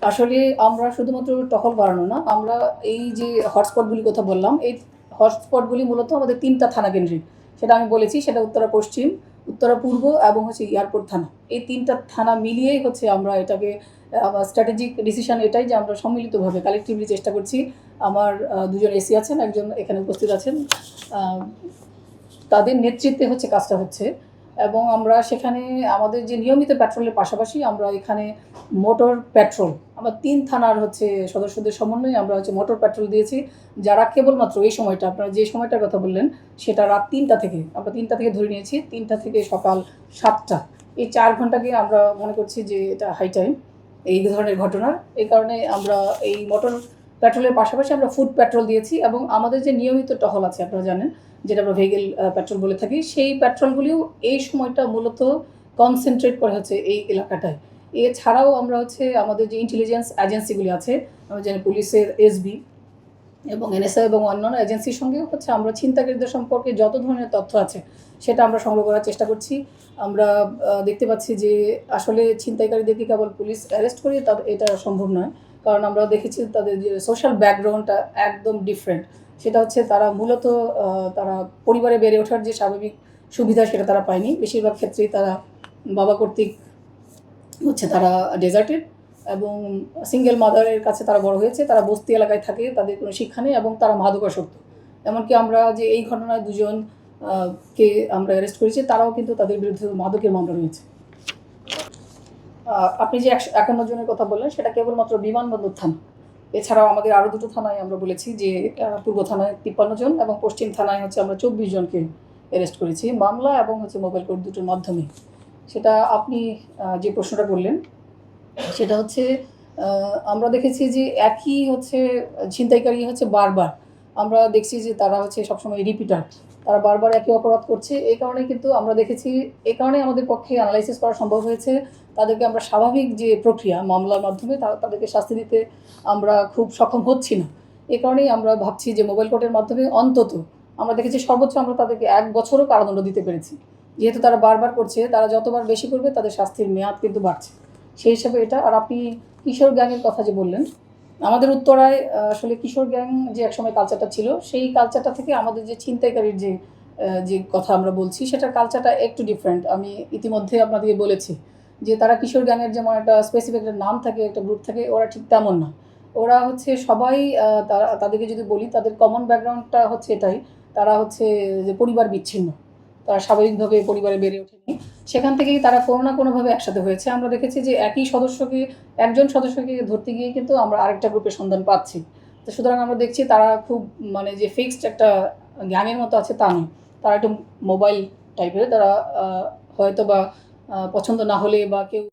আসলে আমরা শুধুমাত্র টহল বাড়ানো না, আমরা এই যে হটস্পটগুলির কথা বললাম, এই হটস্পটগুলি মূলত আমাদের ৩ টা থানা কেন্দ্রিক। সেটা আমি বলেছি, সেটা উত্তরা পশ্চিম, উত্তরা পূর্ব এবং হচ্ছে এয়ারপোর্ট থানা। এই ৩ টা থানা মিলিয়েই হচ্ছে আমরা এটাকে আমার স্ট্র্যাটেজিক ডিসিশন এটাই যে আমরা সম্মিলিতভাবে কালেক্টিভলি চেষ্টা করছি। আমার ২ জন এসি আছেন, একজন এখানে উপস্থিত আছেন। আ তাদের নেতৃত্বে হচ্ছে কাজটা হচ্ছে এবং আমরা সেখানে আমাদের যে নিয়মিত পেট্রোলের পাশাপাশি আমরা এখানে মোটর পেট্রোল, আমরা ৩ থানার হচ্ছে সদস্যদের সমন্বয়ে আমরা হচ্ছে মোটর পেট্রোল দিয়েছি। যারা কেবলমাত্র এই সময়টা আপনারা যে সময়টার কথা বললেন, সেটা রাত ৩টা থেকে, আমরা ৩টা থেকে ধরে নিয়েছি, ৩টা থেকে সকাল ৭টা। এই ৪ ঘন্টাকে আমরা মনে করছি যে এটা হাই টাইম এই ধরনের ঘটনার। এই কারণে আমরা এই মোটর পেট্রোলের পাশাপাশি আমরা ফুড পেট্রোল দিয়েছি এবং আমাদের যে নিয়মিত টহল আছে আপনারা জানেন, যেটা আমরা ভেহিকেল পেট্রোল বলে থাকি, সেই পেট্রোলগুলিও এই সময়টা মূলত কনসেন্ট্রেট করে হচ্ছে এই এলাকাটায়। এছাড়াও আমরা হচ্ছে আমাদের যে ইন্টেলিজেন্স এজেন্সিগুলি আছে, আমরা জানি পুলিশের এসবি এবং এনএসআই এবং অন্যান্য এজেন্সির সঙ্গে হচ্ছে আমরা ছিনতাইকারীদের সম্পর্কে যত ধরনের তথ্য আছে সেটা আমরা সংগ্রহ করার চেষ্টা করছি। আমরা দেখতে পাচ্ছি যে আসলে ছিনতাইকারীদেরকে কেবল পুলিশ অ্যারেস্ট করে তাদের এটা সম্ভব নয়, কারণ আমরা দেখেছি তাদের যে সোশ্যাল ব্যাকগ্রাউন্ডটা একদম ডিফারেন্ট। সেটা হচ্ছে তারা মূলত তারা পরিবারে বেড়ে ওঠার যে স্বাভাবিক সুবিধা সেটা তারা পায়নি। বেশিরভাগ ক্ষেত্রেই তারা বাবা কর্তৃক হচ্ছে তারা ডেজার্টেড এবং সিঙ্গেল মাদারের কাছে তারা বড় হয়েছে। তারা বস্তি এলাকায় থাকে, তাদের কোনো শিক্ষা নেই এবং তারা মাদকাসক্ত। এমনকি আমরা যে এই ঘটনায় ২ জন কে আমরা অ্যারেস্ট করেছি, তারাও কিন্তু তাদের বিরুদ্ধে মাদকের মামলা রয়েছে। আপনি যে ৫১ জনের কথা বললেন, সেটা কেবলমাত্র বিমানবন্দর থানা। এছাড়াও আমাদের আরও ২ টো থানায় আমরা বলেছি যে পূর্ব থানায় ৫৩ জন এবং পশ্চিম থানায় হচ্ছে আমরা ২৪ জনকে অ্যারেস্ট করেছি মামলা এবং হচ্ছে মোবাইল কোর্ট দুটোর মাধ্যমে। সেটা আপনি যে প্রশ্নটা করলেন, সেটা হচ্ছে আমরা দেখেছি যে একই হচ্ছে ছিনতাইকারী হচ্ছে বারবার। আমরা দেখছি যে তারা হচ্ছে সবসময় রিপিটার। তারা বারবার একই অপরাধ করছে। এই কারণে কিন্তু আমরা দেখেছি, এ কারণে আমাদের পক্ষে এনালাইসিস করা সম্ভব হয়েছে। তাদেরকে আমরা স্বাভাবিক যে প্রক্রিয়া মামলার মাধ্যমে তাদেরকে শাস্তি দিতে আমরা খুব সক্ষম হচ্ছি না। এ কারণেই আমরা ভাবছি যে মোবাইল কোর্টের মাধ্যমে অন্তত আমরা দেখেছি সর্বোচ্চ আমরা তাদেরকে ১ বছরও কারাদণ্ড দিতে পেরেছি। যেহেতু তারা বারবার করছে, তারা যতবার বেশি করবে তাদের শাস্তির মেয়াদ কিন্তু বাড়ছে। সেই হিসাবে এটা। আর আপনি কিশোর গ্যাংয়ের কথা যে বললেন, আমাদের উত্তরায় আসলে কিশোর গ্যাং যে একসময় কালচারটা ছিল, সেই কালচারটা থেকে আমাদের যে ছিনতাইকারীর যে কথা আমরা বলছি, সেটার কালচারটা একটু ডিফারেন্ট। আমি ইতিমধ্যে আপনাদেরকে বলেছি যে তারা কিশোর গ্যাংয়ের যেমন একটা স্পেসিফিক একটা নাম থাকে, একটা গ্রুপ থাকে, ওরা ঠিক তেমন না। ওরা হচ্ছে সবাই তাদেরকে যদি বলি, তাদের কমন ব্যাকগ্রাউন্ডটা হচ্ছে এটাই, তারা হচ্ছে যে পরিবার বিচ্ছিন্ন। তারা স্বাভাবিকভাবে পরিবারে বেড়ে ওঠেনি। সেখান থেকেই তারা কোনো না কোনোভাবে একসাথে হয়েছে। আমরা দেখেছি যে একজন সদস্যকে ধরতে গিয়ে কিন্তু আমরা আরেকটা গ্রুপের সন্ধান পাচ্ছি। তো সুতরাং আমরা দেখছি তারা খুব মানে যে ফিক্সড একটা গ্যাংয়ের মতো আছে তা নয়। তারা একটু মোবাইল টাইপের। তারা হয়তোবা পছন্দ না হলে বা কেউ